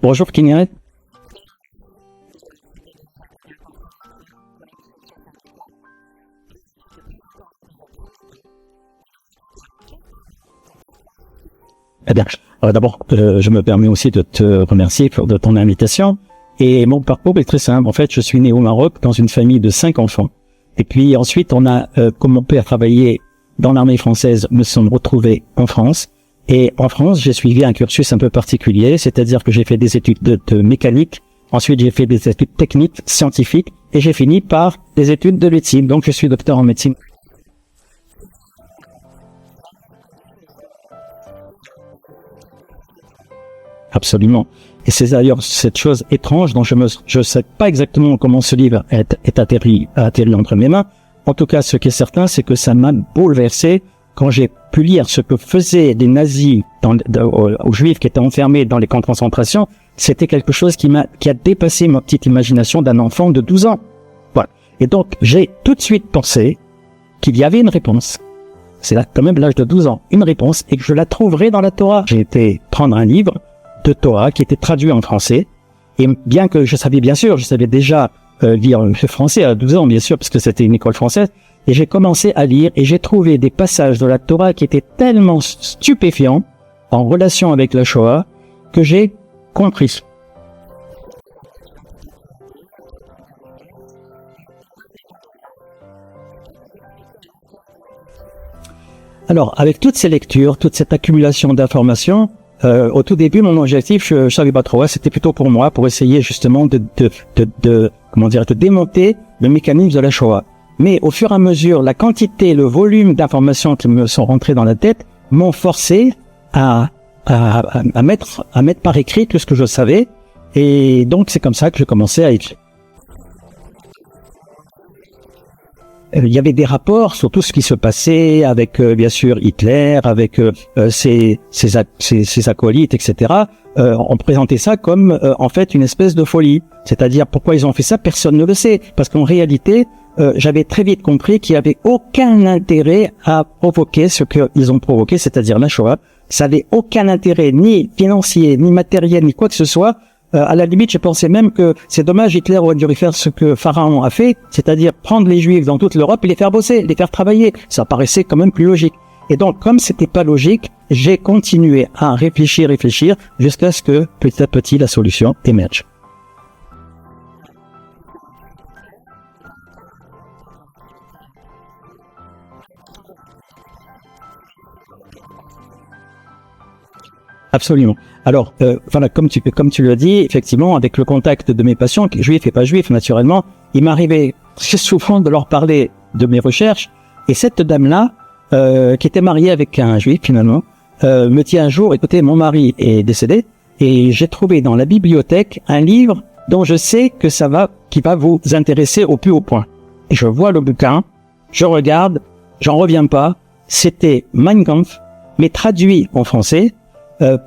Bonjour Kineret. Eh bien, d'abord, je me permets aussi de te remercier de ton invitation. Et mon parcours est très simple. En fait, je suis né au Maroc dans une famille de 5 enfants. Et puis ensuite, comme mon père travaillait dans l'armée française, me sommes retrouvés en France. Et en France, j'ai suivi un cursus un peu particulier, c'est-à-dire que j'ai fait des études de mécanique, ensuite j'ai fait des études techniques, scientifiques, et j'ai fini par des études de médecine. Donc je suis docteur en médecine. Absolument. Et c'est d'ailleurs cette chose étrange dont je sais pas exactement comment ce livre est atterri entre mes mains. En tout cas, ce qui est certain, c'est que ça m'a bouleversé quand j'ai pu lire ce que faisaient les nazis aux juifs qui étaient enfermés dans les camps de concentration. C'était quelque chose qui a dépassé ma petite imagination d'un enfant de 12 ans. Voilà. Et donc, j'ai tout de suite pensé qu'il y avait une réponse. C'est là, quand même, l'âge de 12 ans. Une réponse, et que je la trouverai dans la Torah. J'ai été prendre un livre de Torah qui était traduit en français. Et bien que je savais déjà lire le français à 12 ans, bien sûr, parce que c'était une école française. Et j'ai commencé à lire et j'ai trouvé des passages de la Torah qui étaient tellement stupéfiants en relation avec la Shoah que j'ai compris. Alors, avec toutes ces lectures, toute cette accumulation d'informations, au tout début, mon objectif, je savais pas trop, c'était plutôt pour moi, pour essayer justement de démonter le mécanisme de la Shoah. Mais au fur et à mesure, la quantité, le volume d'informations qui me sont rentrées dans la tête m'ont forcé à mettre par écrit tout ce que je savais. Et donc, c'est comme ça que je commençais à écrire. Il y avait des rapports sur tout ce qui se passait avec, bien sûr, Hitler, avec ses acolytes, etc. On présentait ça comme, en fait, une espèce de folie. C'est-à-dire, pourquoi ils ont fait ça, personne ne le sait. Parce qu'en réalité, j'avais très vite compris qu'il n'y avait aucun intérêt à provoquer ce qu'ils ont provoqué, c'est-à-dire la Shoah. Ça n'avait aucun intérêt, ni financier, ni matériel, ni quoi que ce soit. À la limite, je pensais même que c'est dommage, Hitler aurait dû faire ce que Pharaon a fait, c'est-à-dire prendre les Juifs dans toute l'Europe et les faire bosser, les faire travailler. Ça paraissait quand même plus logique. Et donc, comme c'était pas logique, j'ai continué à réfléchir, jusqu'à ce que, petit à petit, la solution émerge. Absolument. Alors, voilà, comme tu le dis, effectivement, avec le contact de mes patients, juifs et pas juifs, naturellement, il m'arrivait très souvent de leur parler de mes recherches. Et cette dame-là, qui était mariée avec un juif, finalement, me dit un jour, écoutez, mon mari est décédé, et j'ai trouvé dans la bibliothèque un livre dont je sais qui va vous intéresser au plus haut point. Et je vois le bouquin, je regarde, j'en reviens pas, c'était Mein Kampf, mais traduit en français,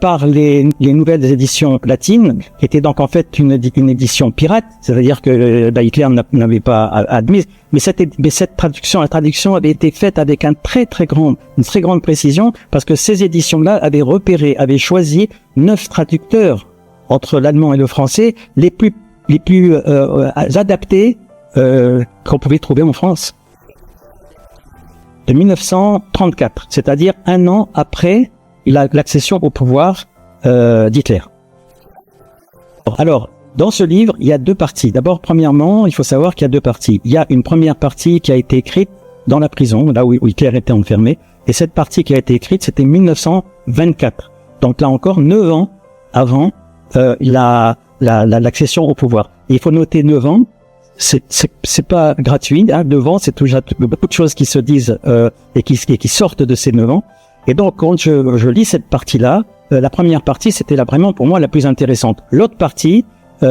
par les nouvelles éditions latines, qui était donc en fait une édition pirate, c'est-à-dire que Hitler n'avait pas admis, mais cette traduction, la traduction avait été faite avec une très grande précision, parce que ces éditions-là avaient choisi 9 traducteurs entre l'allemand et le français, les plus adaptés qu'on pouvait trouver en France. De 1934, c'est-à-dire un an après l'accession au pouvoir d'Hitler. Alors, dans ce livre, il y a 2 parties. D'abord, premièrement, il faut savoir qu'il y a 2 parties. Il y a une première partie qui a été écrite dans la prison, là où Hitler était enfermé, et cette partie qui a été écrite, c'était 1924. Donc là encore, 9 ans avant l'accession au pouvoir. Et il faut noter 9 ans, c'est pas gratuit, hein. 9 ans, c'est toujours beaucoup de choses qui se disent et qui sortent de ces 9 ans. Et donc, quand je lis cette partie-là, la première partie, c'était vraiment pour moi la plus intéressante. L'autre partie,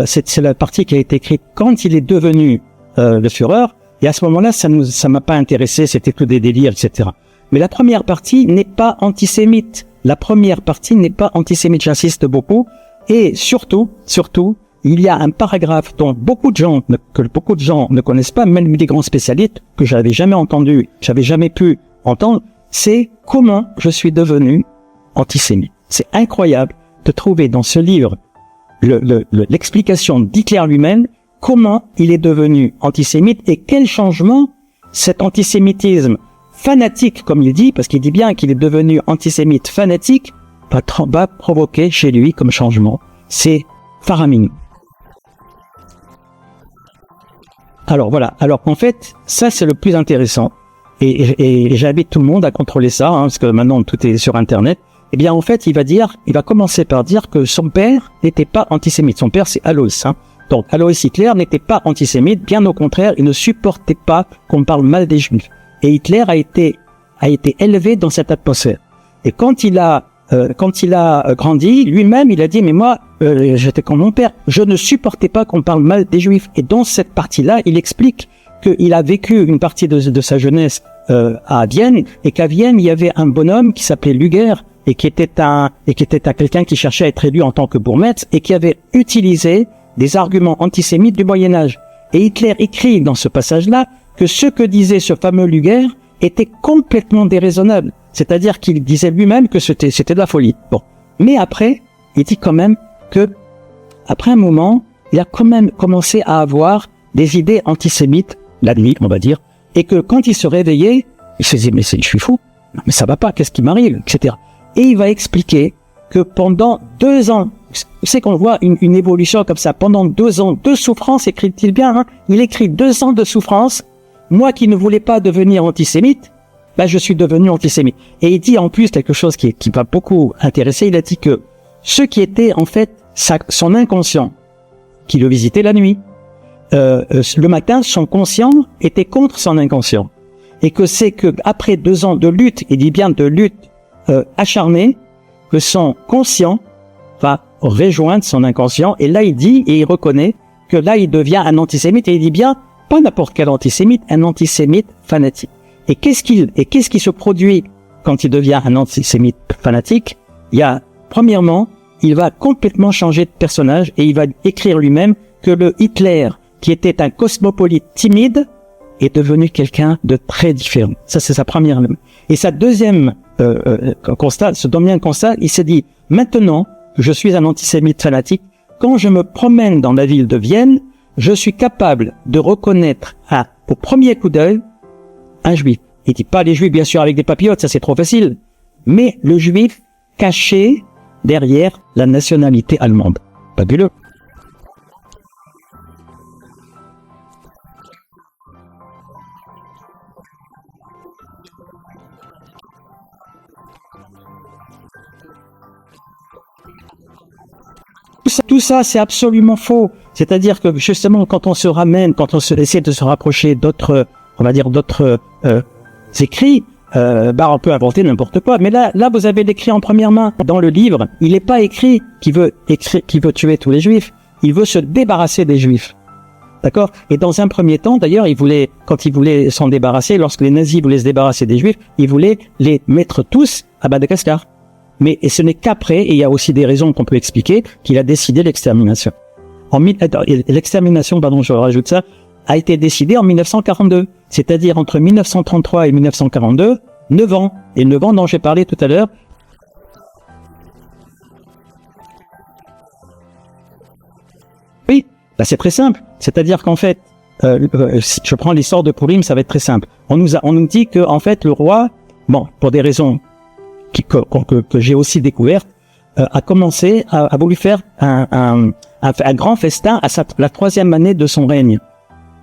c'est la partie qui a été écrite quand il est devenu le Führer. Et à ce moment-là, ça m'a pas intéressé, c'était que des délires, etc. Mais la première partie n'est pas antisémite. La première partie n'est pas antisémite, j'insiste beaucoup. Et surtout, il y a un paragraphe dont beaucoup de gens ne connaissent pas, même des grands spécialistes que j'avais jamais entendu, j'avais jamais pu entendre, c'est comment je suis devenu antisémite. C'est incroyable de trouver dans ce livre l'explication d'Hitler lui-même, comment il est devenu antisémite et quel changement cet antisémitisme fanatique, comme il dit, parce qu'il dit bien qu'il est devenu antisémite fanatique, va provoquer chez lui comme changement. C'est faramineux. Alors voilà, alors en fait, ça c'est le plus intéressant, et j'invite tout le monde à contrôler ça, parce que maintenant tout est sur Internet. Eh bien en fait, il va commencer par dire que son père n'était pas antisémite. Son père c'est Alois, Donc Alois Hitler n'était pas antisémite, bien au contraire, il ne supportait pas qu'on parle mal des Juifs. Et Hitler a été élevé dans cette atmosphère. Et quand il a grandi, lui-même, il a dit, mais moi, j'étais comme mon père, je ne supportais pas qu'on parle mal des Juifs. Et dans cette partie-là, il explique qu'il a vécu une partie de sa jeunesse à Vienne, et qu'à Vienne, il y avait un bonhomme qui s'appelait Luger, et qui était quelqu'un qui cherchait à être élu en tant que bourgmestre, et qui avait utilisé des arguments antisémites du Moyen-Âge. Et Hitler écrit dans ce passage-là que ce que disait ce fameux Luger était complètement déraisonnable. C'est-à-dire qu'il disait lui-même que c'était de la folie. Bon. Mais après, il dit quand même que, après un moment, il a quand même commencé à avoir des idées antisémites, la nuit, on va dire, et que quand il se réveillait, il se disait, mais je suis fou, mais ça va pas, qu'est-ce qui m'arrive, etc. Et il va expliquer que pendant 2 ans, c'est qu'on voit une évolution comme ça, pendant 2 ans de souffrance, écrit-il bien, il écrit 2 ans de souffrance, moi qui ne voulais pas devenir antisémite, je suis devenu antisémite. Et il dit en plus quelque chose qui m'a beaucoup intéressé, il a dit que ce qui était en fait son inconscient, qui le visitait la nuit, le matin, son conscient était contre son inconscient. Et que c'est que après 2 ans de lutte, il dit bien de lutte acharnée, que son conscient va rejoindre son inconscient. Et là, il dit, et il reconnaît que là, il devient un antisémite. Et il dit bien, pas n'importe quel antisémite, un antisémite fanatique. Et qu'est-ce qui se produit quand il devient un antisémite fanatique? Il y a, premièrement, il va complètement changer de personnage et il va écrire lui-même que le Hitler, qui était un cosmopolite timide, est devenu quelqu'un de très différent. Ça, c'est sa première. Et sa deuxième constat, ce deuxième constat, il s'est dit, maintenant que je suis un antisémite fanatique, quand je me promène dans la ville de Vienne, je suis capable de reconnaître au premier coup d'œil un juif. Il dit pas les juifs bien sûr avec des papillotes, ça c'est trop facile, mais le juif caché derrière la nationalité allemande. Fabuleux. Tout ça, c'est absolument faux. C'est-à-dire que justement, quand on essaie de se rapprocher d'autres, on va dire d'autres écrits, on peut inventer n'importe quoi. Mais là, vous avez l'écrit en première main dans le livre. Il n'est pas écrit qu'il veut tuer tous les Juifs. Il veut se débarrasser des Juifs. D'accord? Et dans un premier temps, d'ailleurs, quand il voulait s'en débarrasser, lorsque les nazis voulaient se débarrasser des Juifs, il voulait les mettre tous à Madagascar. Mais ce n'est qu'après, et il y a aussi des raisons qu'on peut expliquer, qu'il a décidé l'extermination. L'extermination, je rajoute ça, a été décidée en 1942. C'est-à-dire entre 1933 et 1942, 9 ans. Et 9 ans dont j'ai parlé tout à l'heure. Oui, c'est très simple. C'est-à-dire qu'en fait, si je prends l'histoire de Purim, ça va être très simple. On nous dit que, en fait, le roi, pour des raisons que j'ai aussi découverte, a voulu faire un grand festin à la 3e année de son règne.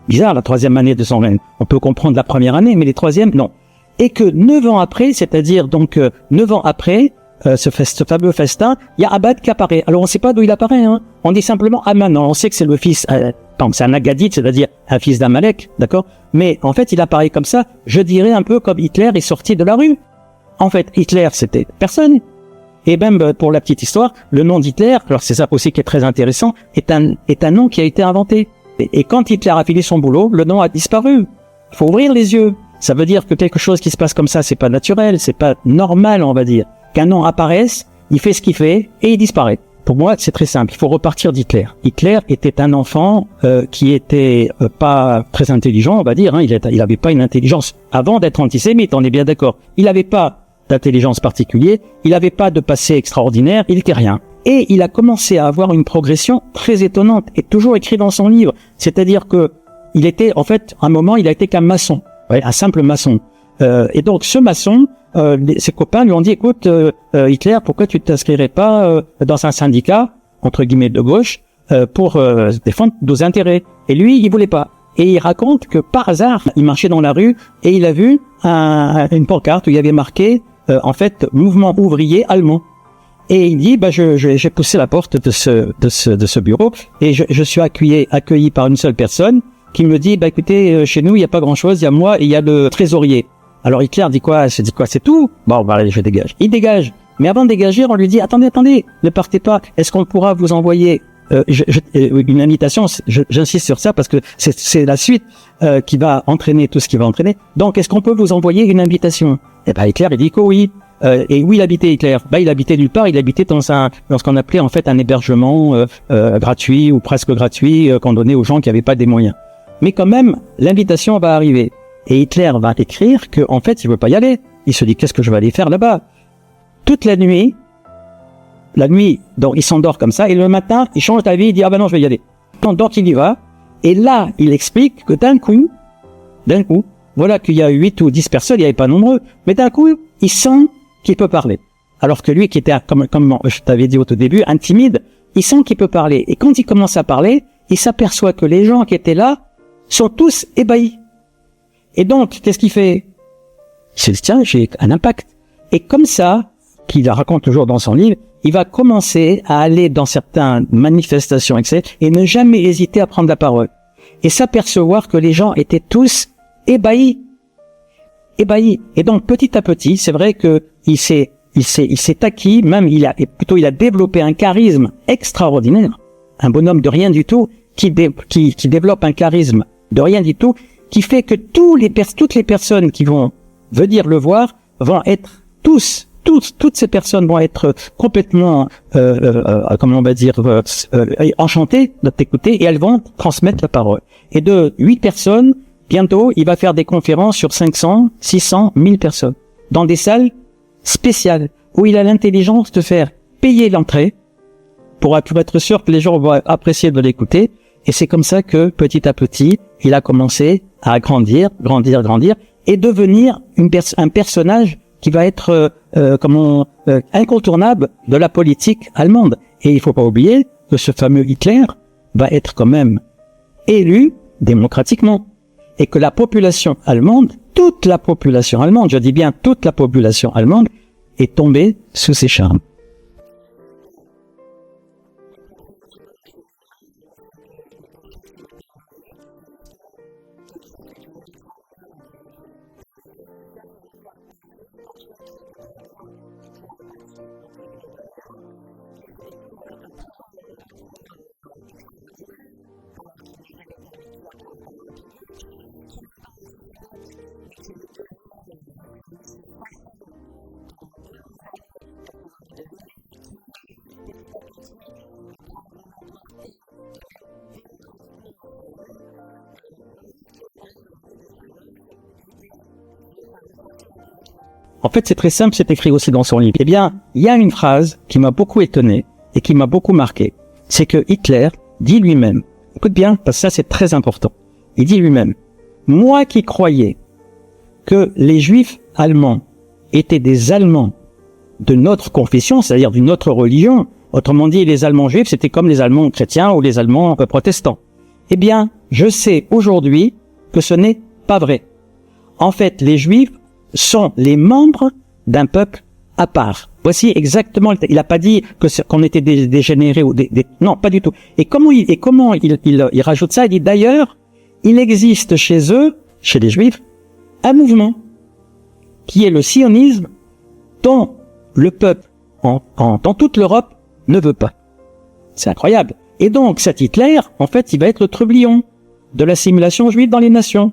Bizarre, la 3e année de son règne. On peut comprendre la première année, mais les 3e, non. Et que 9 ans après, c'est-à-dire donc 9 ans après ce fameux festin, il y a Abad qui apparaît. Alors on ne sait pas d'où il apparaît, On dit simplement Aman. On sait que c'est le fils, c'est un Aggadite, c'est-à-dire un fils d'Amalek, d'accord? Mais en fait, il apparaît comme ça, je dirais un peu comme Hitler est sorti de la rue. En fait, Hitler, c'était personne. Et même pour la petite histoire, le nom d'Hitler, alors c'est ça aussi qui est très intéressant, est un nom qui a été inventé. Et quand Hitler a fini son boulot, le nom a disparu. Il faut ouvrir les yeux. Ça veut dire que quelque chose qui se passe comme ça, c'est pas naturel, c'est pas normal, on va dire. Qu'un nom apparaisse, il fait ce qu'il fait et il disparaît. pour moi, c'est très simple. Il faut repartir d'Hitler. Hitler était un enfant qui était pas très intelligent, on va dire. Hein. Il avait pas une intelligence avant d'être antisémite. On est bien d'accord. Il n'avait pas d'intelligence particulière. Il n'avait pas de passé extraordinaire. Il n'était rien. Et il a commencé à avoir une progression très étonnante, et toujours écrit dans son livre. C'est-à-dire que il était, en fait, à un moment, il a été qu'un maçon, un simple maçon. Et donc, ce maçon, ses copains lui ont dit, écoute, Hitler, pourquoi tu t'inscrirais pas dans un syndicat, entre guillemets, de gauche, pour défendre nos intérêts? Et lui, il voulait pas. Et il raconte que par hasard, il marchait dans la rue et il a vu une pancarte où il y avait marqué, en fait, mouvement ouvrier allemand. Et il dit, j'ai poussé la porte de ce bureau et je suis accueilli par une seule personne qui me dit, écoutez, chez nous, il n'y a pas grand-chose, il y a moi et il y a le trésorier. Alors Hitler dit quoi? C'est tout? Bon, allez, je dégage. Il dégage. Mais avant de dégager, on lui dit, attendez, ne partez pas. Est-ce qu'on pourra vous envoyer une invitation? J'insiste sur ça parce que c'est la suite qui va entraîner tout ce qui va entraîner. Donc, est-ce qu'on peut vous envoyer une invitation? Eh ben, Hitler, il dit que oui. Et où il habitait Hitler? Il habitait nulle part. Il habitait dans ce qu'on appelait en fait un hébergement gratuit ou presque gratuit qu'on donnait aux gens qui n'avaient pas des moyens. Mais quand même, l'invitation va arriver. Et Hitler va écrire que en fait, il veut pas y aller. Il se dit, qu'est-ce que je vais aller faire là-bas? Toute la nuit, donc il s'endort comme ça, et le matin, il change d'avis, il dit, non, je vais y aller. Donc il y va, et là, il explique que d'un coup, voilà qu'il y a 8 ou 10 personnes, il n'y avait pas nombreux, mais d'un coup, il sent qu'il peut parler. Alors que lui, qui était, comme je t'avais dit au tout début, un timide, il sent qu'il peut parler. Et quand il commence à parler, il s'aperçoit que les gens qui étaient là sont tous ébahis. Et donc, qu'est-ce qu'il fait? Il se dit, tiens, j'ai un impact. Et comme ça, qu'il raconte toujours dans son livre, il va commencer à aller dans certaines manifestations, etc., et ne jamais hésiter à prendre la parole. Et s'apercevoir que les gens étaient tous ébahis. Et donc, petit à petit, c'est vrai que il s'est acquis, même il a développé un charisme extraordinaire. Un bonhomme de rien du tout, qui développe un charisme de rien du tout, qui fait que toutes les personnes qui vont venir le voir vont être toutes ces personnes vont être complètement, comment on va dire, enchantées de t'écouter, et elles vont transmettre la parole. Et de 8 personnes, bientôt, il va faire des conférences sur 500, 600, 1000 personnes, dans des salles spéciales, où il a l'intelligence de faire payer l'entrée, pour être sûr que les gens vont apprécier de l'écouter. Et c'est comme ça que, petit à petit, il a commencé à grandir, et devenir un personnage qui va être incontournable de la politique allemande. Et il faut pas oublier que ce fameux Hitler va être quand même élu démocratiquement. Et que la population allemande, toute la population allemande, je dis bien toute la population allemande, est tombée sous ses charmes. En fait, c'est très simple, c'est écrit aussi dans son livre. Eh bien, il y a une phrase qui m'a beaucoup étonné et qui m'a beaucoup marqué. C'est que Hitler dit lui-même, écoute bien, parce que ça c'est très important, il dit lui-même, moi qui croyais que les Juifs allemands étaient des Allemands de notre confession, c'est-à-dire d'une autre religion, autrement dit, les Allemands juifs, c'était comme les Allemands chrétiens ou les Allemands protestants. Eh bien, je sais aujourd'hui que ce n'est pas vrai. En fait, les Juifs sont les membres d'un peuple à part. Voici exactement, il n'a pas dit qu'on était des dégénérés ou non, pas du tout. Et comment il rajoute ça? Il dit d'ailleurs, il existe chez eux, chez les Juifs, un mouvement qui est le sionisme dont le peuple dans toute l'Europe ne veut pas. C'est incroyable. Et donc cet Hitler, en fait, il va être le trublion de l'assimilation juive dans les nations,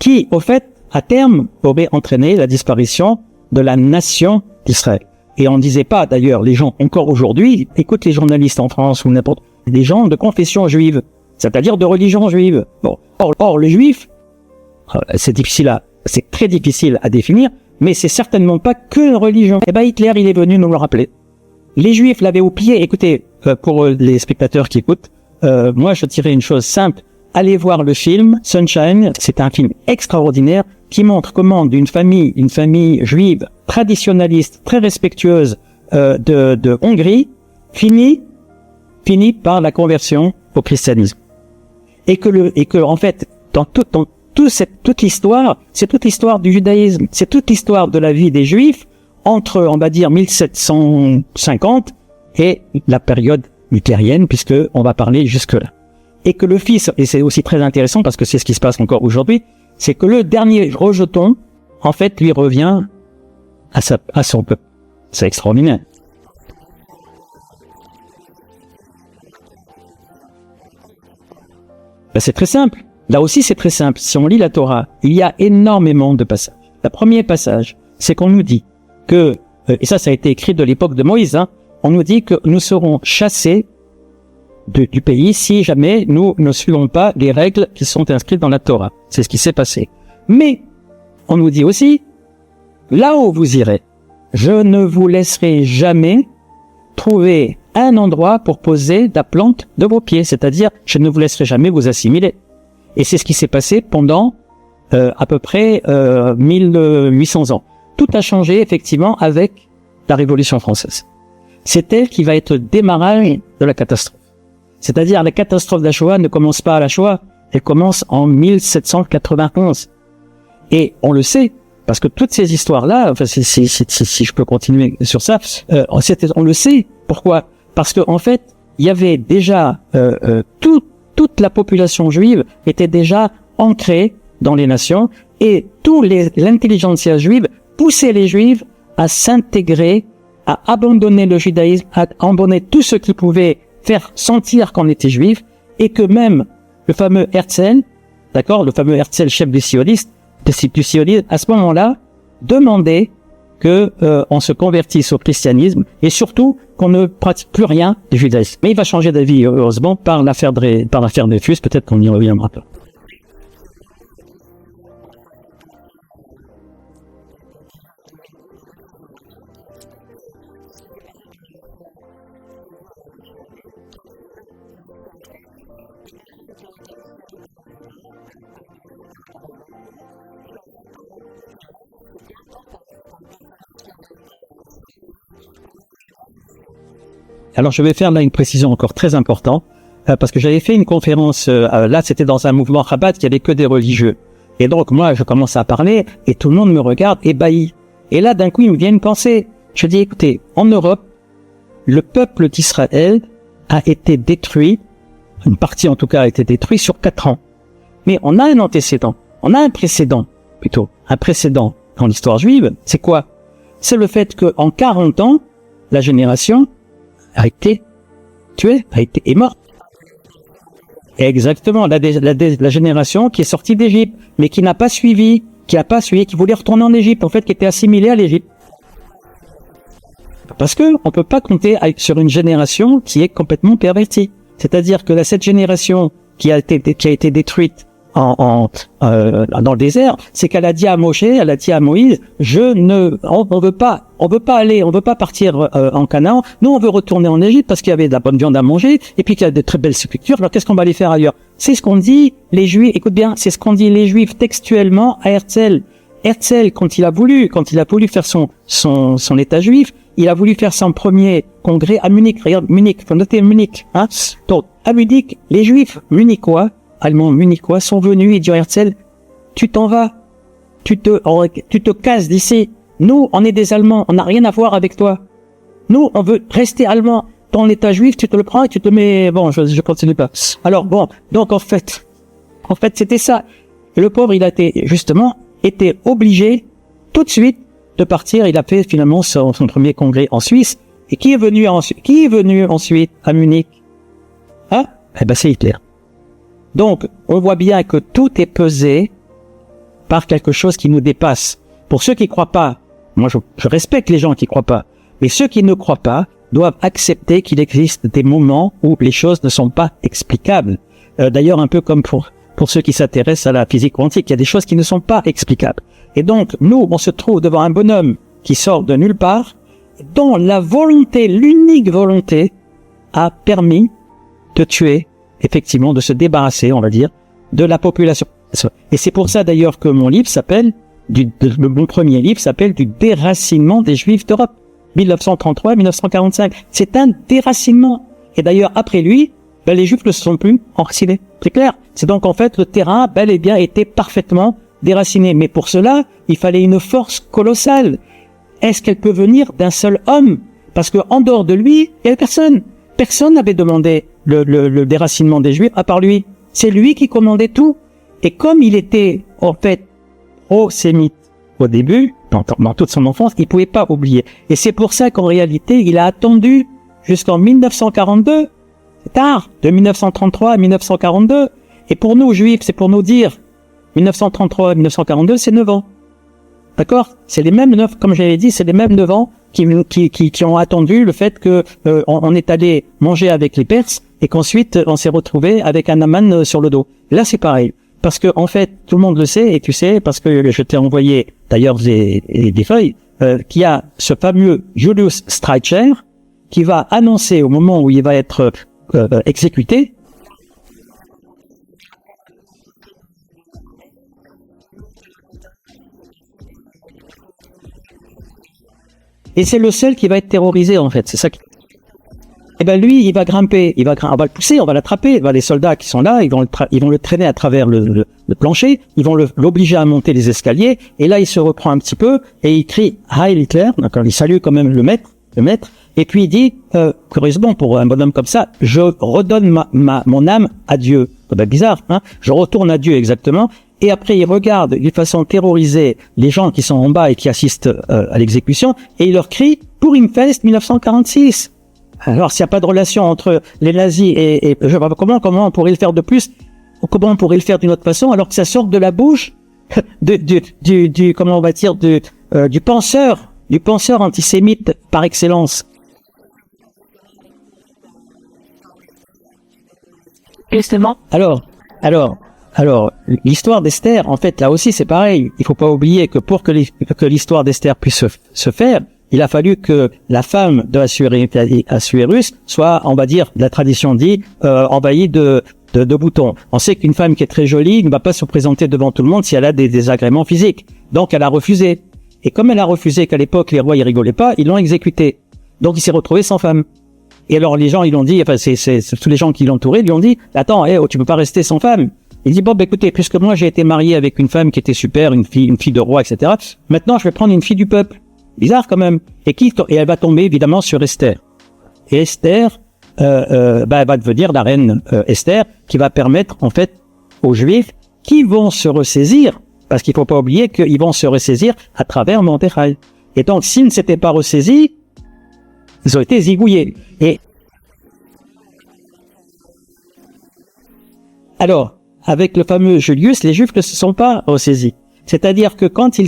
qui, au fait, à terme, aurait entraîné la disparition de la nation d'Israël. Et on disait pas, d'ailleurs, les gens, encore aujourd'hui, écoute les journalistes en France ou n'importe, des gens de confession juive, c'est-à-dire de religion juive. Bon. Or, les juifs, c'est très difficile à définir, mais c'est certainement pas que une religion. Eh ben, Hitler, il est venu nous le rappeler. Les juifs l'avaient oublié. Écoutez, pour les spectateurs qui écoutent, moi, je dirais une chose simple. Allez voir le film Sunshine. C'est un film extraordinaire qui montre comment une famille juive traditionnaliste, très respectueuse de Hongrie, finit par la conversion au christianisme. Et que en fait, dans toute l'histoire, c'est toute l'histoire du judaïsme, c'est toute l'histoire de la vie des juifs entre, on va dire, 1750 et la période luthérienne, puisque on va parler jusque-là. Et que le fils, et c'est aussi très intéressant parce que c'est ce qui se passe encore aujourd'hui, c'est que le dernier rejeton, en fait, lui revient à son peuple. C'est extraordinaire. Ben, c'est très simple. Là aussi, c'est très simple. Si on lit la Torah, il y a énormément de passages. Le premier passage, c'est qu'on nous dit que, et ça a été écrit de l'époque de Moïse, on nous dit que nous serons chassés du pays si jamais nous ne suivons pas les règles qui sont inscrites dans la Torah. C'est ce qui s'est passé. Mais, on nous dit aussi, là où vous irez, je ne vous laisserai jamais trouver un endroit pour poser la plante de vos pieds, c'est-à-dire, je ne vous laisserai jamais vous assimiler. Et c'est ce qui s'est passé pendant à peu près 1800 ans. Tout a changé effectivement avec la Révolution française. C'est elle qui va être le démarrage de la catastrophe. C'est-à-dire la catastrophe de la Shoah ne commence pas à la Shoah, elle commence en 1791. Et on le sait, parce que toutes ces histoires-là, enfin, si je peux continuer sur ça, on le sait. Pourquoi? Parce que en fait, il y avait déjà toute la population juive était déjà ancrée dans les nations, et l'intelligentsia juive poussait les juifs à s'intégrer, à abandonner le judaïsme, à abandonner tout ce qui pouvait faire sentir qu'on était juif, et que même le fameux Herzl, d'accord, le fameux Herzl, chef du sionisme, à ce moment-là, demandait que on se convertisse au christianisme et surtout qu'on ne pratique plus rien du judaïsme. Mais il va changer d'avis, heureusement, par l'affaire Dreyfus, peut-être qu'on y reviendra pas. Alors, je vais faire là une précision encore très importante, parce que j'avais fait une conférence, là, c'était dans un mouvement Chabad qui avait que des religieux. Et donc, moi, je commence à parler, et tout le monde me regarde ébahi. Et là, d'un coup, il me vient une pensée. Je dis, écoutez, en Europe, le peuple d'Israël a été détruit, une partie en tout cas a été détruite sur 4 ans. Mais on a un antécédent, un précédent dans l'histoire juive. C'est quoi? C'est le fait qu'en 40 ans, la génération a été tuée, est morte. Exactement, la génération qui est sortie d'Égypte, mais qui n'a pas suivi, qui voulait retourner en Égypte, en fait, qui était assimilée à l'Égypte. Parce que on peut pas compter sur une génération qui est complètement pervertie. C'est-à-dire que cette génération qui a été détruite dans le désert, c'est qu'elle a dit à Moïse, on veut pas partir en Canaan, nous on veut retourner en Égypte parce qu'il y avait de la bonne viande à manger et puis qu'il y a de très belles sculptures, alors qu'est-ce qu'on va aller faire ailleurs? C'est ce qu'on dit les Juifs, écoute bien, c'est ce qu'on dit les Juifs textuellement à Herzl. Herzl, quand il a voulu faire son état juif, il a voulu faire son premier congrès à Munich. Regarde, Munich, faut noter Munich, hein. Donc, à Munich, les Juifs munichois, allemands munichois, sont venus et disent à Herzl, tu t'en vas, tu te casses d'ici. Nous, on est des Allemands, on n'a rien à voir avec toi. Nous, on veut rester Allemands. Ton état juif, tu te le prends et tu te mets, bon, je continue pas. Alors, bon, donc en fait, c'était ça. Et le pauvre, il a été obligé, tout de suite, de partir. Il a fait finalement son premier congrès en Suisse. Et qui est venu ensuite à Munich? Hein? Eh ben, c'est Hitler. Donc, on voit bien que tout est pesé par quelque chose qui nous dépasse. Pour ceux qui croient pas, moi je respecte les gens qui croient pas, Mais ceux qui ne croient pas doivent accepter qu'il existe des moments où les choses ne sont pas explicables. D'ailleurs, un peu comme pour ceux qui s'intéressent à la physique quantique, il y a des choses qui ne sont pas explicables. Et donc, nous, on se trouve devant un bonhomme qui sort de nulle part, dont la volonté, l'unique volonté, a permis de tuer, effectivement, de se débarrasser, on va dire, de la population. Et c'est pour ça d'ailleurs que mon livre s'appelle, mon premier livre s'appelle Du déracinement des Juifs d'Europe, 1933-1945. C'est un déracinement. Et d'ailleurs, après lui, les Juifs ne se sont plus enracinés. C'est clair. C'est donc en fait le terrain, bel et bien, était parfaitement déraciné. Mais pour cela, il fallait une force colossale. Est-ce qu'elle peut venir d'un seul homme? Parce que en dehors de lui, il n'y avait personne. Personne n'avait demandé le déracinement des Juifs à part lui. C'est lui qui commandait tout. Et comme il était, en fait, pro-sémite au début, dans toute son enfance, il pouvait pas oublier. Et c'est pour ça qu'en réalité, il a attendu jusqu'en 1942. C'est tard, de 1933 à 1942. Et pour nous, Juifs, c'est pour nous dire, 1933 à 1942, c'est 9 ans. D'accord? C'est les mêmes 9, comme j'avais dit, c'est les mêmes 9 ans qui ont attendu le fait que on est allé manger avec les Perses et qu'ensuite on s'est retrouvé avec un Aman sur le dos. Là, c'est pareil. Parce que, en fait, tout le monde le sait, et tu sais, parce que je t'ai envoyé, d'ailleurs, des feuilles, qu'il y a ce fameux Julius Streicher, qui va annoncer au moment où il va être exécuté, et c'est le seul qui va être terrorisé, en fait. C'est ça qui... Eh ben lui, il va grimper, on va le pousser, on va l'attraper. Les soldats qui sont là, ils vont le traîner à travers le plancher, ils vont l'obliger à monter les escaliers. Et là, il se reprend un petit peu et il crie Heil Hitler. Donc il salue quand même le maître. Et puis il dit, curieusement pour un bonhomme comme ça, je redonne mon âme à Dieu. C'est bizarre, hein? Je retourne à Dieu exactement. Et après, il regarde d'une façon terrorisée les gens qui sont en bas et qui assistent à l'exécution, et il leur crie Purimfest 1946. Alors, s'il n'y a pas de relation entre les nazis et comment on pourrait le faire de plus? Comment on pourrait le faire d'une autre façon alors que ça sort de la bouche comment on va dire, du penseur antisémite par excellence. Justement. Alors, l'histoire d'Esther, en fait, là aussi, c'est pareil. Il faut pas oublier que pour que l'histoire d'Esther puisse se faire, il a fallu que la femme de Assuérus soit, on va dire, la tradition dit, envahie de boutons. On sait qu'une femme qui est très jolie ne va pas se présenter devant tout le monde si elle a des désagréments physiques. Donc, elle a refusé. Et comme elle a refusé qu'à l'époque, les rois, ils rigolaient pas, ils l'ont exécutée. Donc, il s'est retrouvé sans femme. Et alors, les gens, ils l'ont dit, enfin, c'est tous les gens qui l'entouraient, lui ont dit, attends, tu peux pas rester sans femme. Il dit, bon, écoutez, puisque moi, j'ai été marié avec une femme qui était super, une fille de roi, etc. Maintenant, je vais prendre une fille du peuple. Bizarre, quand même. Et elle va tomber, évidemment, sur Esther. Et Esther, elle va devenir la reine Esther, qui va permettre, en fait, aux Juifs qui vont se ressaisir, parce qu'il faut pas oublier qu'ils vont se ressaisir à travers Mordechai. Et donc, s'ils ne s'étaient pas ressaisis, ils ont été zigouillés. Et alors, avec le fameux Julius, les Juifs ne se sont pas ressaisis. C'est-à-dire que quand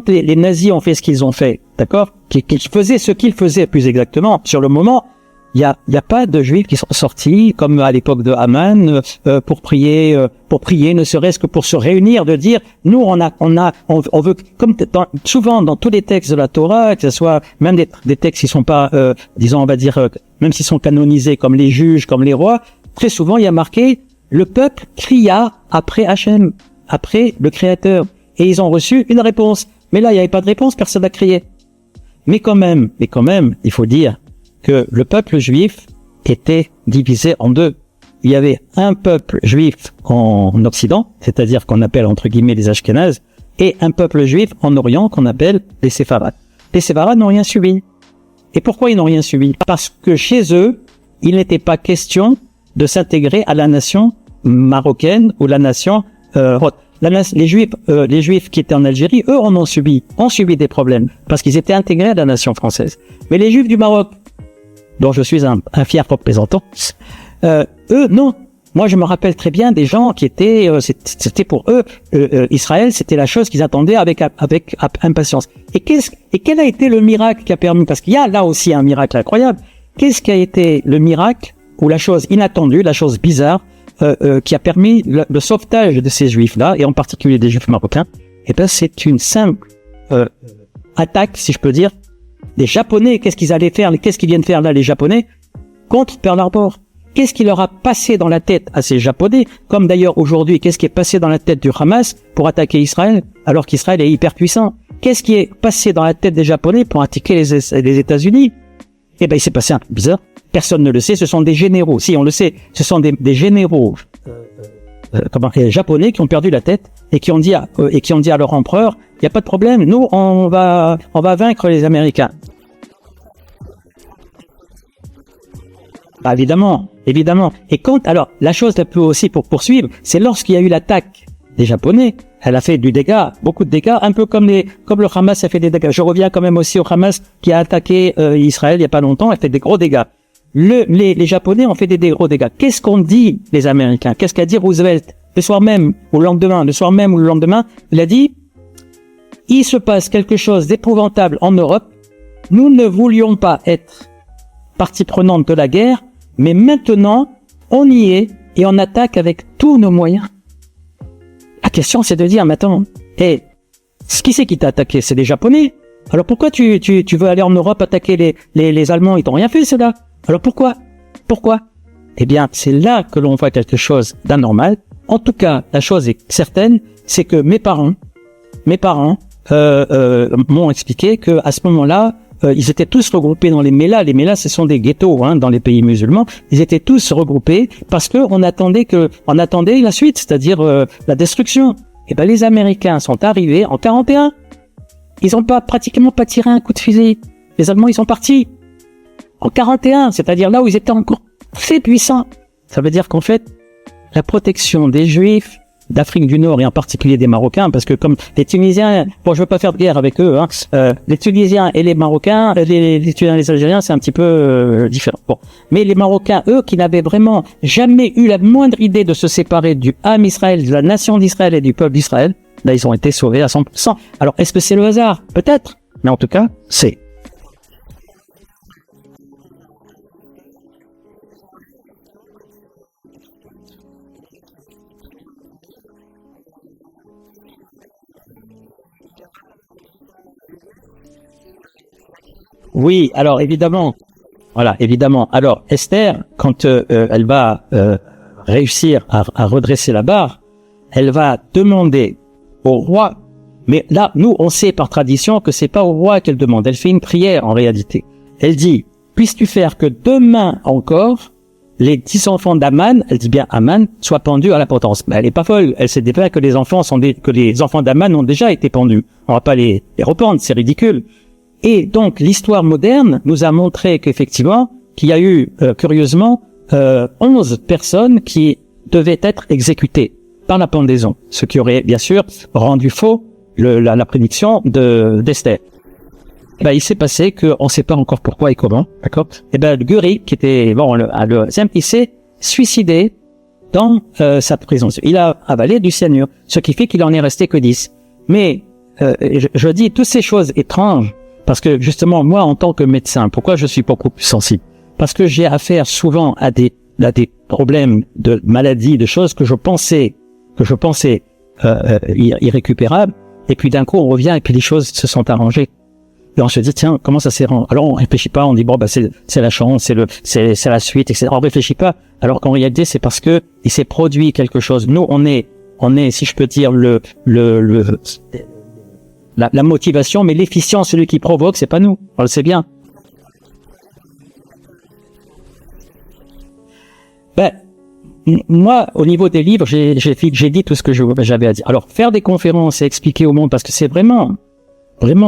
les nazis ont fait ce qu'ils ont fait, d'accord, qu'ils faisaient ce qu'ils faisaient plus exactement, sur le moment, il y a pas de Juifs qui sont sortis comme à l'époque de Haman pour prier, ne serait-ce que pour se réunir, de dire nous on veut, comme souvent dans tous les textes de la Torah, que ce soit même des textes qui sont pas disons, on va dire, même s'ils sont canonisés comme les juges, comme les rois, très souvent il y a marqué le peuple cria après Hachem, après le Créateur, et ils ont reçu une réponse. Mais là il n'y avait pas de réponse, personne n'a crié. Mais quand même, il faut dire que le peuple juif était divisé en deux. Il y avait un peuple juif en Occident, c'est-à-dire qu'on appelle entre guillemets les Ashkénazes, et un peuple juif en Orient qu'on appelle les Séfarades. Les Séfarades n'ont rien subi. Et pourquoi ils n'ont rien subi? Parce que chez eux, il n'était pas question de s'intégrer à la nation marocaine ou la nation les Juifs qui étaient en Algérie, eux ont subi des problèmes parce qu'ils étaient intégrés à la nation française. Mais les Juifs du Maroc, dont je suis un fier représentant, eux, non. Moi, je me rappelle très bien des gens qui étaient, c'était pour eux, Israël, c'était la chose qu'ils attendaient avec impatience. Et quel a été le miracle qui a permis, parce qu'il y a là aussi un miracle incroyable. Qu'est-ce qui a été le miracle ou la chose inattendue, la chose bizarre, qui a permis le sauvetage de ces Juifs-là, et en particulier des Juifs marocains? Eh ben, c'est une simple attaque, si je peux dire, des Japonais. Qu'est-ce qu'ils allaient faire? Qu'est-ce qu'ils viennent faire là, les Japonais, contre Pearl Harbor? Qu'est-ce qui leur a passé dans la tête à ces Japonais? Comme d'ailleurs aujourd'hui, qu'est-ce qui est passé dans la tête du Hamas pour attaquer Israël, alors qu'Israël est hyper puissant? Qu'est-ce qui est passé dans la tête des Japonais pour attaquer les États-Unis? Eh ben, il s'est passé un truc bizarre. Personne ne le sait. Ce sont des généraux. Si, on le sait. Ce sont des généraux japonais qui ont perdu la tête et qui ont dit à leur empereur, il n'y a pas de problème. Nous, on va vaincre les Américains. Bah, évidemment. Et alors, la chose la plus aussi pour poursuivre, c'est lorsqu'il y a eu l'attaque des Japonais, elle a fait du dégât, beaucoup de dégâts, un peu comme le Hamas a fait des dégâts. Je reviens quand même aussi au Hamas qui a attaqué Israël il y a pas longtemps, a fait des gros dégâts. Les Japonais ont fait des gros dégâts. Qu'est-ce qu'on dit, les Américains? Qu'est-ce qu'a dit Roosevelt le soir même ou le lendemain? Il a dit, il se passe quelque chose d'épouvantable en Europe. Nous ne voulions pas être partie prenante de la guerre, mais maintenant, on y est et on attaque avec tous nos moyens. La question, c'est de dire, mais attends, qui c'est qui t'a attaqué? C'est les Japonais. Alors pourquoi tu veux aller en Europe attaquer les Allemands? Ils t'ont rien fait, ceux-là. Alors pourquoi? Eh bien, c'est là que l'on voit quelque chose d'anormal. En tout cas, la chose est certaine, c'est que mes parents m'ont expliqué que à ce moment-là, ils étaient tous regroupés dans les Mélas. Les Mélas, ce sont des ghettos dans les pays musulmans. Ils étaient tous regroupés parce que on attendait la suite, c'est-à-dire la destruction. Et ben, les Américains sont arrivés en 41. Ils ont pratiquement pas tiré un coup de fusil. Les Allemands, ils sont partis en 41, c'est-à-dire là où ils étaient encore très puissants. Ça veut dire qu'en fait, la protection des Juifs d'Afrique du Nord et en particulier des Marocains, parce que comme les Tunisiens, bon, je veux pas faire de guerre avec eux, les Tunisiens et les Marocains, les Tunisiens et les Algériens, c'est un petit peu différent. Bon, mais les Marocains, eux, qui n'avaient vraiment jamais eu la moindre idée de se séparer du Ham Israël, de la nation d'Israël et du peuple d'Israël, là, ils ont été sauvés à 100%. Alors, est-ce que c'est le hasard? Peut-être, mais en tout cas, c'est. Oui, alors évidemment, voilà, évidemment. Alors Esther, quand elle va réussir à redresser la barre, elle va demander au roi. Mais là, nous, on sait par tradition que c'est pas au roi qu'elle demande. Elle fait une prière en réalité. Elle dit, puisses-tu faire que demain encore, les 10 enfants d'Aman, elle dit bien Aman, soient pendus à la potence. Mais elle est pas folle. Elle sait déjà que les enfants d'Aman ont déjà été pendus. On va pas les rependre, c'est ridicule. Et donc, l'histoire moderne nous a montré qu'effectivement, qu'il y a eu, curieusement, 11 personnes qui devaient être exécutées par la pendaison. Ce qui aurait, bien sûr, rendu faux la prédiction d'Esther. Ben, il s'est passé qu'on ne sait pas encore pourquoi et comment, d'accord? Et ben, le Guri, qui était, il s'est suicidé dans sa prison. Il a avalé du cyanure, ce qui fait qu'il en est resté que 10. Mais, je dis toutes ces choses étranges, parce que justement, moi, en tant que médecin, pourquoi je suis beaucoup plus sensible? Parce que j'ai affaire souvent à des problèmes de maladies, de choses que je pensais irrécupérables, et puis d'un coup, on revient et puis les choses se sont arrangées. Et on se dit, tiens, comment ça s'est rendu? Alors on réfléchit pas, on dit bon, c'est la chance, c'est la suite, etc. On réfléchit pas, alors qu'en réalité, c'est parce que il s'est produit quelque chose. Nous, on est, si je peux dire, la motivation, mais l'efficience, celui qui provoque, c'est pas nous. On le sait bien. Ben, moi, au niveau des livres, j'ai dit tout ce que j'avais à dire. Alors, faire des conférences et expliquer au monde, parce que c'est vraiment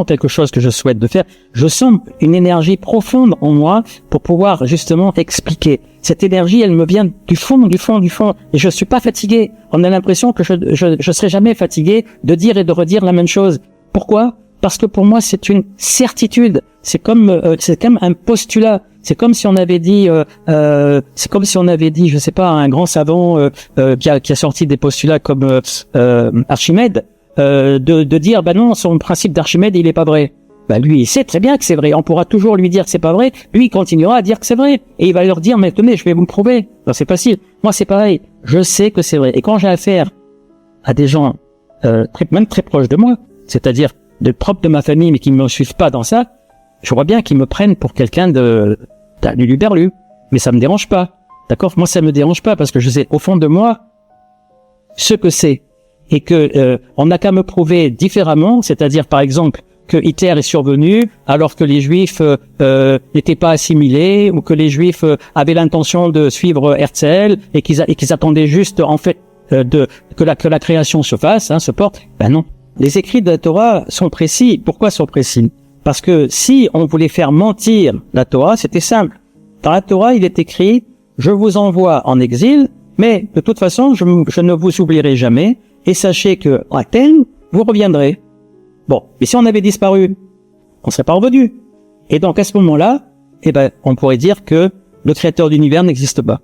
quelque chose que je souhaite de faire. Je sens une énergie profonde en moi pour pouvoir justement expliquer. Cette énergie, elle me vient du fond, et je suis pas fatigué. On a l'impression que je serai jamais fatigué de dire et de redire la même chose. Pourquoi? Parce que pour moi, c'est une certitude. C'est comme un postulat. C'est comme si on avait dit, je sais pas, un grand savant qui a sorti des postulats comme Archimède, de dire, bah non, son principe d'Archimède, il est pas vrai. Bah lui, il sait très bien que c'est vrai. On pourra toujours lui dire que c'est pas vrai. Lui, il continuera à dire que c'est vrai. Et il va leur dire, mais tenez, je vais vous le prouver. Alors, c'est facile. Moi, c'est pareil. Je sais que c'est vrai. Et quand j'ai affaire à des gens, même très proches de moi, c'est-à-dire de propres de ma famille, mais qui ne me suivent pas dans ça, je vois bien qu'ils me prennent pour quelqu'un de luberlu. Mais ça me dérange pas. D'accord? Moi, ça me dérange pas parce que je sais au fond de moi ce que c'est. Et que, on n'a qu'à me prouver différemment, c'est-à-dire, par exemple, que Hitler est survenu alors que les Juifs n'étaient pas assimilés, ou que les Juifs avaient l'intention de suivre Herzl et qu'ils attendaient juste en fait que la création se fasse, se porte. Ben non. Les écrits de la Torah sont précis. Pourquoi sont précis? Parce que si on voulait faire mentir la Torah, c'était simple. Dans la Torah, il est écrit: je vous envoie en exil, mais de toute façon, je ne vous oublierai jamais, et sachez que à terme, vous reviendrez. Bon, mais si on avait disparu, on serait pas revenu. Et donc à ce moment-là, on pourrait dire que le créateur de l'univers n'existe pas.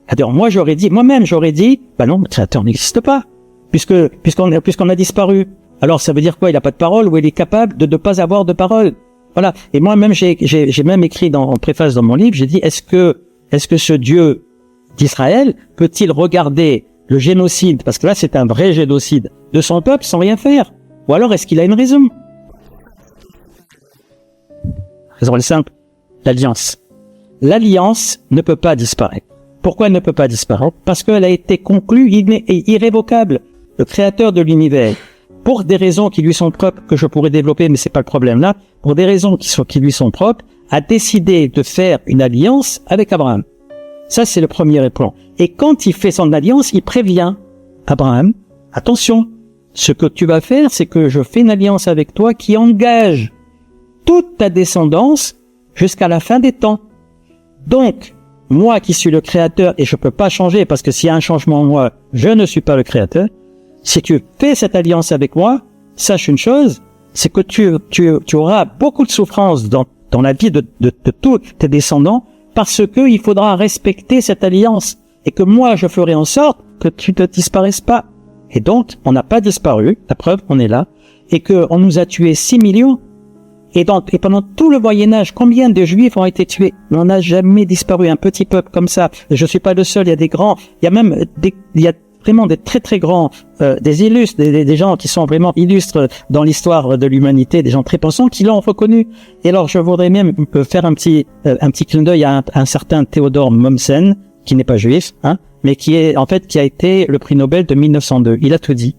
C'est-à-dire, moi-même j'aurais dit, bah non, le créateur n'existe pas, puisqu'on a disparu. Alors ça veut dire quoi? Il n'a pas de parole, ou il est capable de ne pas avoir de parole. Voilà. Et moi-même j'ai même écrit en préface dans mon livre, j'ai dit, est-ce que ce Dieu d'Israël peut-il regarder le génocide, parce que là c'est un vrai génocide, de son peuple sans rien faire? Ou alors est-ce qu'il a une raison? Raison est simple, l'alliance. L'alliance ne peut pas disparaître. Pourquoi elle ne peut pas disparaître? Parce qu'elle a été conclue et irrévocable. Le créateur de l'univers, pour des raisons qui lui sont propres, que je pourrais développer, mais c'est pas le problème là, pour des raisons qui lui sont propres, a décidé de faire une alliance avec Abraham. Ça, c'est le premier plan. Et quand il fait son alliance, il prévient Abraham, attention, ce que tu vas faire, c'est que je fais une alliance avec toi qui engage toute ta descendance jusqu'à la fin des temps. Donc, moi qui suis le créateur, et je peux pas changer, parce que s'il y a un changement en moi, je ne suis pas le créateur, si tu fais cette alliance avec moi, sache une chose, c'est que tu auras beaucoup de souffrance dans la vie de tous tes descendants, parce que il faudra respecter cette alliance, et que moi je ferai en sorte que tu ne disparaisses pas. Et donc, on n'a pas disparu, la preuve, on est là, et qu'on nous a tués 6 millions, et pendant tout le Moyen-Âge, combien de Juifs ont été tués? On n'a jamais disparu, un petit peuple comme ça. Je suis pas le seul, il y a des grands, il y a vraiment des très très grands, des illustres, des gens qui sont vraiment illustres dans l'histoire de l'humanité, des gens très pensants qui l'ont reconnu. Et alors, je voudrais même faire un petit clin d'œil à un certain Théodore Mommsen, qui n'est pas juif, mais qui a été le prix Nobel de 1902. Il a tout dit.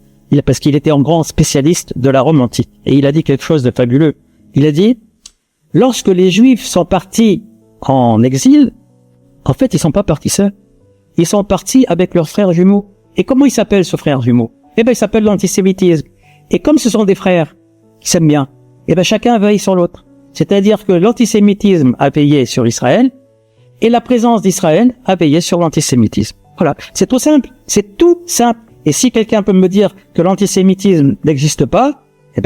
Parce qu'il était un grand spécialiste de la Rome antique. Et il a dit quelque chose de fabuleux. Il a dit, lorsque les Juifs sont partis en exil, en fait, ils sont pas partis seuls. Ils sont partis avec leurs frères jumeaux. Et comment il s'appelle ce frère jumeau? Il s'appelle l'antisémitisme. Et comme ce sont des frères qui s'aiment bien, chacun veille sur l'autre. C'est-à-dire que l'antisémitisme a veillé sur Israël, et la présence d'Israël a veillé sur l'antisémitisme. Voilà. C'est tout simple. C'est tout simple. Et si quelqu'un peut me dire que l'antisémitisme n'existe pas,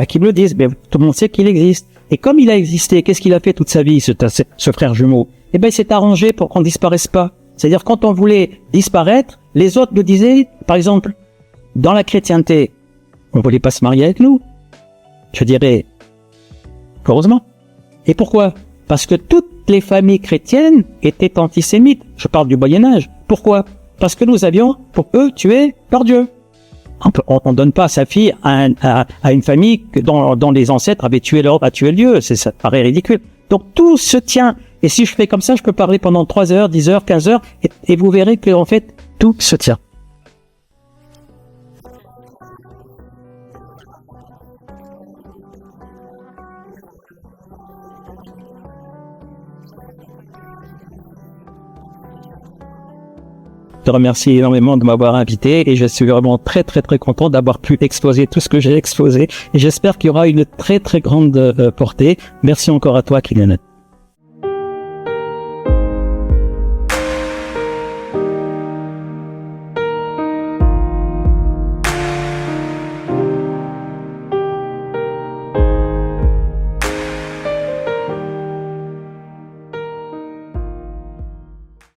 qu'il me le dise. Mais tout le monde sait qu'il existe. Et comme il a existé, qu'est-ce qu'il a fait toute sa vie, ce frère jumeau? Il s'est arrangé pour qu'on disparaisse pas. C'est-à-dire, quand on voulait disparaître, les autres le disaient, par exemple, dans la chrétienté, on voulait pas se marier avec nous. Je dirais, heureusement. Et pourquoi? Parce que toutes les familles chrétiennes étaient antisémites. Je parle du Moyen-Âge. Pourquoi? Parce que nous avions, pour eux, tué leur Dieu. On donne pas sa fille à une famille dont les ancêtres avaient tué Dieu. Ça paraît ridicule. Donc tout se tient. Et si je fais comme ça, je peux parler pendant 3 heures, 10 heures, 15 heures, et vous verrez que en fait, tout se tient. Je te remercie énormément de m'avoir invité et je suis vraiment très très très content d'avoir pu exposer tout ce que j'ai exposé et j'espère qu'il y aura une très très grande portée. Merci encore à toi, Kylian.